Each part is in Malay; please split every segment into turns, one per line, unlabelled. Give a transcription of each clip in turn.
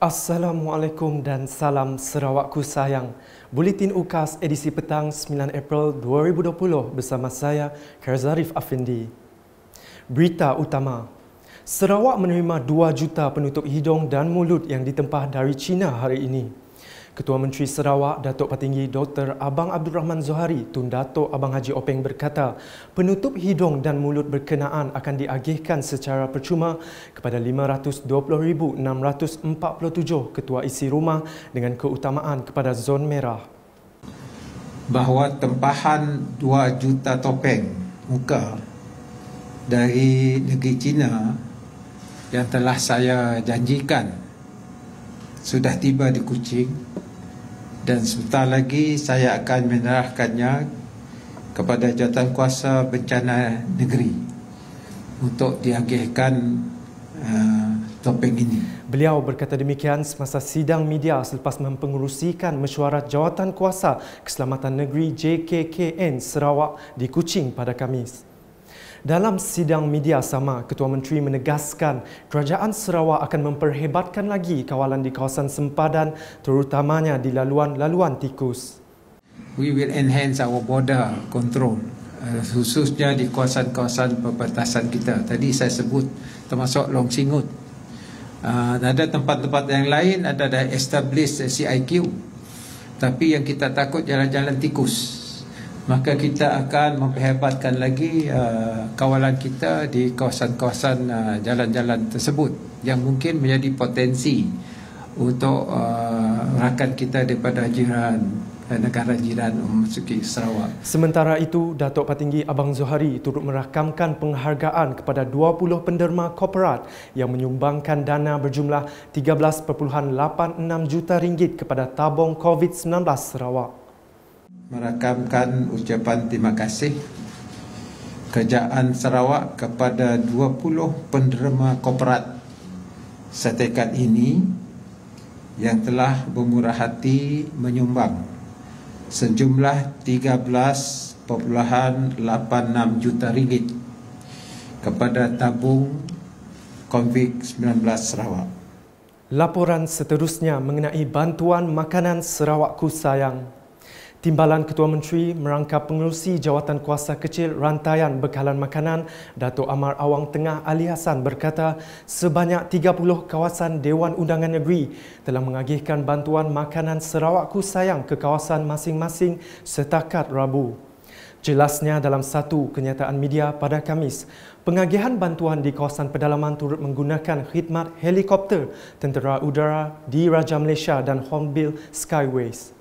Assalamualaikum dan salam Sarawakku sayang. Buletin UKAS edisi petang 9 April 2020 bersama saya, Karzarif Afindi. Berita utama. Sarawak menerima 2 juta penutup hidung dan mulut yang ditempah dari China hari ini. Ketua Menteri Sarawak, Datuk Patinggi Dr. Abang Abdul Rahman Zohari Tun Datuk Abang Haji Openg berkata, penutup hidung dan mulut berkenaan akan diagihkan secara percuma kepada 520,647 ketua isi rumah dengan keutamaan kepada zon merah.
Bahawa tempahan 2 juta topeng muka dari negeri China yang telah saya janjikan sudah tiba di Kuching, dan sebentar lagi saya akan menyerahkannya kepada Jawatankuasa Bencana Negeri untuk diagihkan topeng ini.
Beliau berkata demikian semasa sidang media selepas mempengerusikan mesyuarat Jawatankuasa Keselamatan Negeri JKKN Sarawak di Kuching pada Khamis. Dalam sidang media sama, Ketua Menteri menegaskan Kerajaan Sarawak akan memperhebatkan lagi kawalan di kawasan sempadan terutamanya di laluan-laluan tikus.
We will enhance our border control, khususnya di kawasan-kawasan perbatasan kita. Tadi saya sebut termasuk Long Singut. Ada tempat-tempat yang lain ada dah establish CIQ. Tapi yang kita takut jalan-jalan tikus. Maka kita akan memperhebatkan lagi kawalan kita di kawasan-kawasan jalan-jalan tersebut yang mungkin menjadi potensi untuk rakan kita daripada jiran, negara jiran memasuki Sarawak.
Sementara itu, Datuk Patinggi Abang Zohari turut merakamkan penghargaan kepada 20 penderma korporat yang menyumbangkan dana berjumlah 13.86 juta ringgit kepada tabung COVID-19 Sarawak.
Merakamkan ucapan terima kasih Kerajaan Sarawak kepada 20 penderma korporat setekad ini yang telah bermurah hati menyumbang sejumlah 13.86 juta ringgit kepada tabung COVID-19 Sarawak.
Laporan seterusnya mengenai bantuan makanan Sarawakku sayang. Timbalan Ketua Menteri merangkap pengerusi Jawatankuasa Kecil Rantaian Bekalan Makanan Datuk Amar Awang Tengah Ali Hassan berkata sebanyak 30 kawasan Dewan Undangan Negeri telah mengagihkan bantuan makanan Sarawakku sayang ke kawasan masing-masing setakat Rabu. Jelasnya dalam satu kenyataan media pada Khamis, pengagihan bantuan di kawasan pedalaman turut menggunakan khidmat helikopter Tentera Udara di Raja Malaysia dan Hornbill Skyways.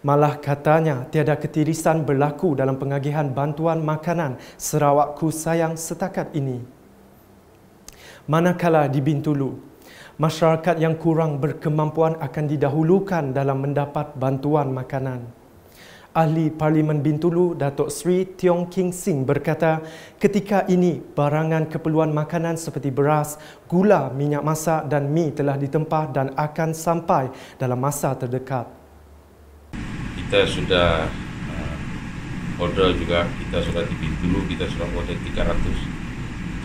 Malah katanya tiada ketirisan berlaku dalam pengagihan bantuan makanan Sarawakku sayang setakat ini. Manakala di Bintulu, masyarakat yang kurang berkemampuan akan didahulukan dalam mendapat bantuan makanan. Ahli Parlimen Bintulu Datuk Seri Tiong King Sing berkata ketika ini barangan keperluan makanan seperti beras, gula, minyak masak dan mi telah ditempah dan akan sampai dalam masa terdekat.
Kita sudah order juga, kita sudah di Bintulu, kita sudah order 300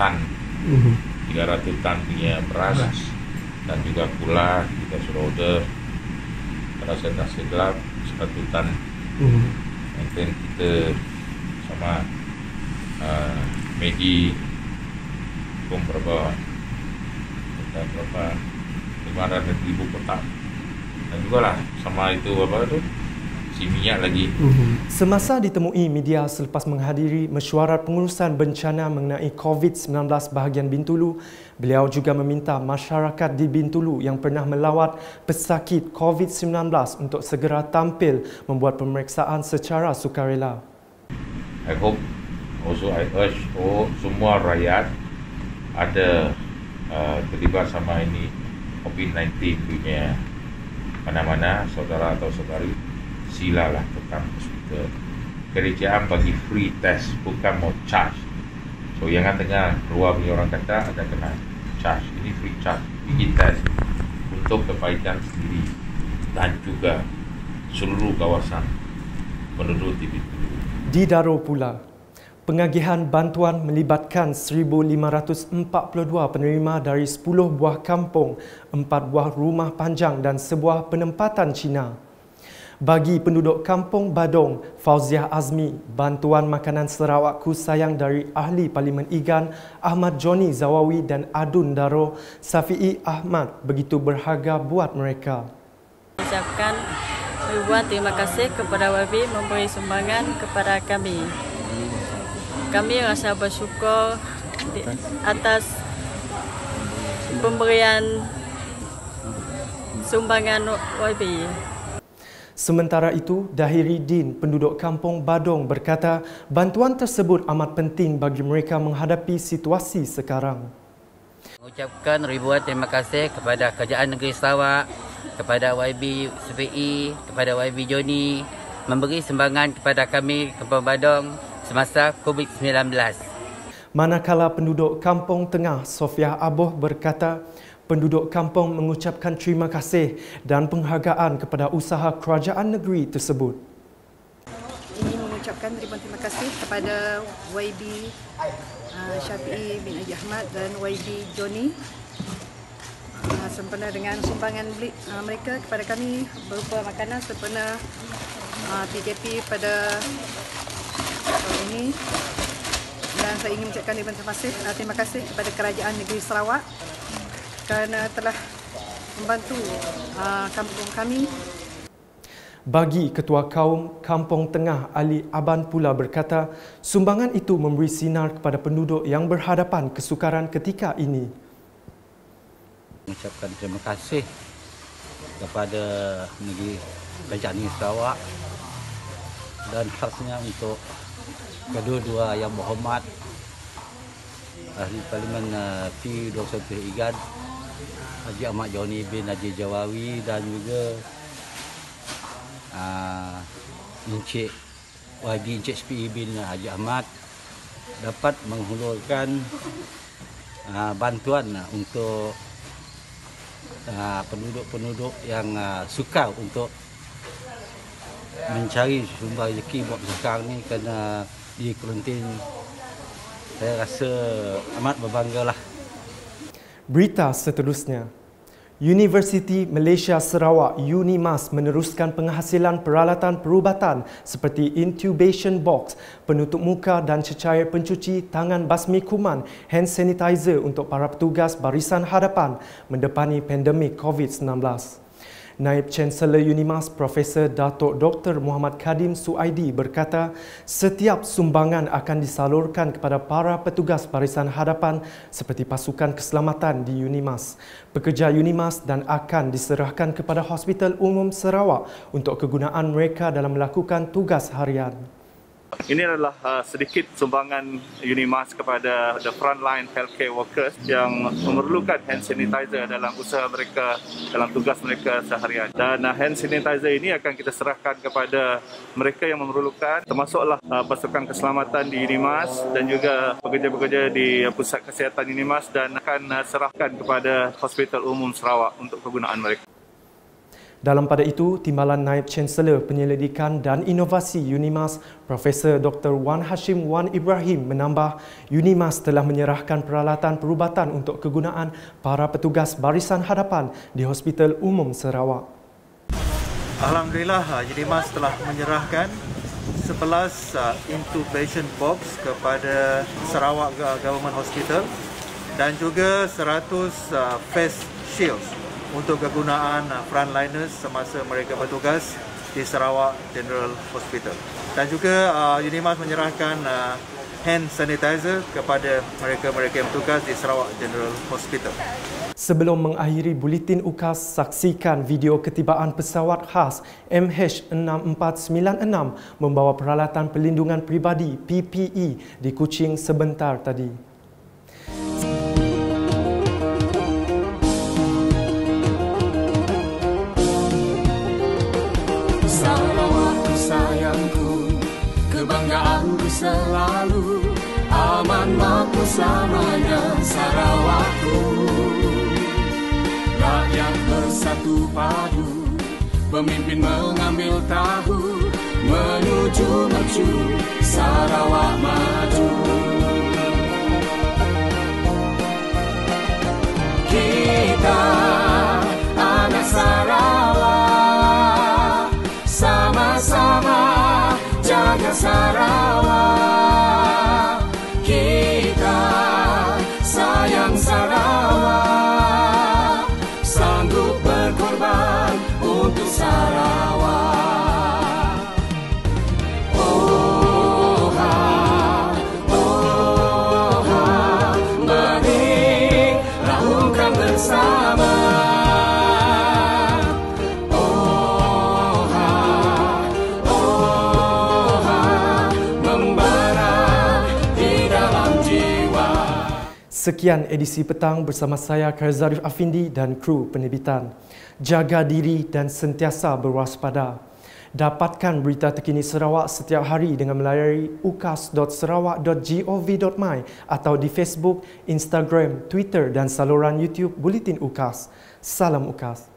tan 300 tan punya beras dan juga gula kita sudah order, nasi gelap 1 tan, and then kita sama Maggi pun berapa 500,000 kotak, dan juga lah sama itu apa tu minyak lagi.
Semasa ditemui media selepas menghadiri mesyuarat pengurusan bencana mengenai COVID-19 bahagian Bintulu, beliau juga meminta masyarakat di Bintulu yang pernah melawat pesakit COVID-19 untuk segera tampil membuat pemeriksaan secara sukarela.
I hope also I urge semua rakyat ada terlibat sama ini COVID-19 punya mana-mana saudara atau saudari, silalah datang ke hospital. Kerajaan bagi free test, bukan mau charge. So jangan dengar luar punya orang kata ada kena charge. Ini free charge, pergi test untuk kebaikan sendiri dan juga seluruh kawasan penduduk di Bintulu.
Di Daro pula, Pengagihan bantuan melibatkan 1,542 penerima dari 10 buah kampung, 4 buah rumah panjang dan sebuah penempatan Cina. Bagi penduduk Kampung Badong, Fauziah Azmi, bantuan makanan Sarawakku sayang dari Ahli Parlimen Igan, Ahmad Joni Zawawi dan Adun Daro, Safi'i Ahmad begitu berharga buat mereka.
Ucapkan ribuan terima kasih kepada YB memberi sumbangan kepada kami. Kami rasa bersyukur atas pemberian sumbangan YB.
Sementara itu, Dahiri Din, penduduk Kampung Badong berkata bantuan tersebut amat penting bagi mereka menghadapi situasi sekarang.
Mengucapkan ribuan terima kasih kepada Kerajaan Negeri Sarawak, kepada YB SPE, kepada YB Joni memberi sumbangan kepada kami Kampung Badong semasa COVID-19.
Manakala penduduk Kampung Tengah Sofia Aboh berkata penduduk kampung mengucapkan terima kasih dan penghargaan kepada usaha kerajaan negeri tersebut.
Ini mengucapkan terima kasih kepada YB Syafi'i bin Haji Ahmad dan YB Joni sempena dengan sumbangan mereka kepada kami berupa makanan sempena PKP pada tahun ini. Dan saya ingin mengucapkan terima kasih kepada Kerajaan Negeri Sarawak kerana telah membantu kampung kami.
Bagi Ketua Kaum Kampung Tengah Ali Aban pula berkata, sumbangan itu memberi sinar kepada penduduk yang berhadapan kesukaran ketika ini.
Mengucapkan terima kasih kepada Kerajaan Negeri Sarawak dan khasnya untuk kedua-dua yang berhormat Ahli Parlimen P21 Igan, Haji Ahmad Joni bin Haji Jawawi dan juga Encik YB Encik SPE bin Haji Ahmad dapat menghulurkan bantuan untuk penduduk-penduduk yang sukar untuk mencari sumber rezeki buat sekarang ni kerana di kuarantin. Saya rasa amat berbanggalah.
Berita seterusnya. Universiti Malaysia Sarawak UNIMAS meneruskan penghasilan peralatan perubatan seperti intubation box, penutup muka dan cecair pencuci tangan basmi kuman, hand sanitizer untuk para petugas barisan hadapan mendepani pandemik COVID-19. Naib Chancellor UNIMAS Profesor Datuk Dr. Muhammad Kadim Suaidi berkata setiap sumbangan akan disalurkan kepada para petugas barisan hadapan seperti pasukan keselamatan di UNIMAS, pekerja UNIMAS dan akan diserahkan kepada Hospital Umum Sarawak untuk kegunaan mereka dalam melakukan tugas harian.
Ini adalah sedikit sumbangan UNIMAS kepada the frontline healthcare workers yang memerlukan hand sanitizer dalam usaha mereka, dalam tugas mereka seharian. Dan hand sanitizer ini akan kita serahkan kepada mereka yang memerlukan, termasuklah pasukan keselamatan di UNIMAS dan juga pekerja-pekerja di pusat kesihatan UNIMAS dan akan serahkan kepada Hospital Umum Sarawak untuk kegunaan mereka.
Dalam pada itu, Timbalan Naib Chancellor Penyelidikan dan Inovasi UNIMAS, Profesor Dr. Wan Hashim Wan Ibrahim menambah, UNIMAS telah menyerahkan peralatan perubatan untuk kegunaan para petugas barisan hadapan di Hospital Umum Sarawak.
Alhamdulillah, UNIMAS telah menyerahkan 11 intubation box kepada Sarawak Government Hospital dan juga 100 face shields untuk kegunaan frontliners semasa mereka bertugas di Sarawak General Hospital. Dan juga UNIMAS menyerahkan hand sanitizer kepada mereka-mereka yang bertugas di Sarawak General Hospital.
Sebelum mengakhiri buletin UKAS, saksikan video ketibaan pesawat khas MH6496 membawa peralatan perlindungan peribadi PPE di Kuching sebentar tadi.
Kebanggaanku selalu aman bersamanya Sarawakku. Rakyat bersatu padu, pemimpin mengambil tahu menuju mercu Sarawak maju. Kita anak Sarawak, sama-sama jaga Sarawak. Kita sayang Sarawak, sanggup berkorban untuk Sarawak. Oh ha, mari raungkan bersama. Oh ha, membara di dalam jiwa.
Sekian edisi petang bersama saya Karzarif Afindi dan kru penerbitan. Jaga diri dan sentiasa berwaspada. Dapatkan berita terkini Sarawak setiap hari dengan melayari ukas.sarawak.gov.my atau di Facebook, Instagram, Twitter dan saluran YouTube Buletin UKAS. Salam UKAS.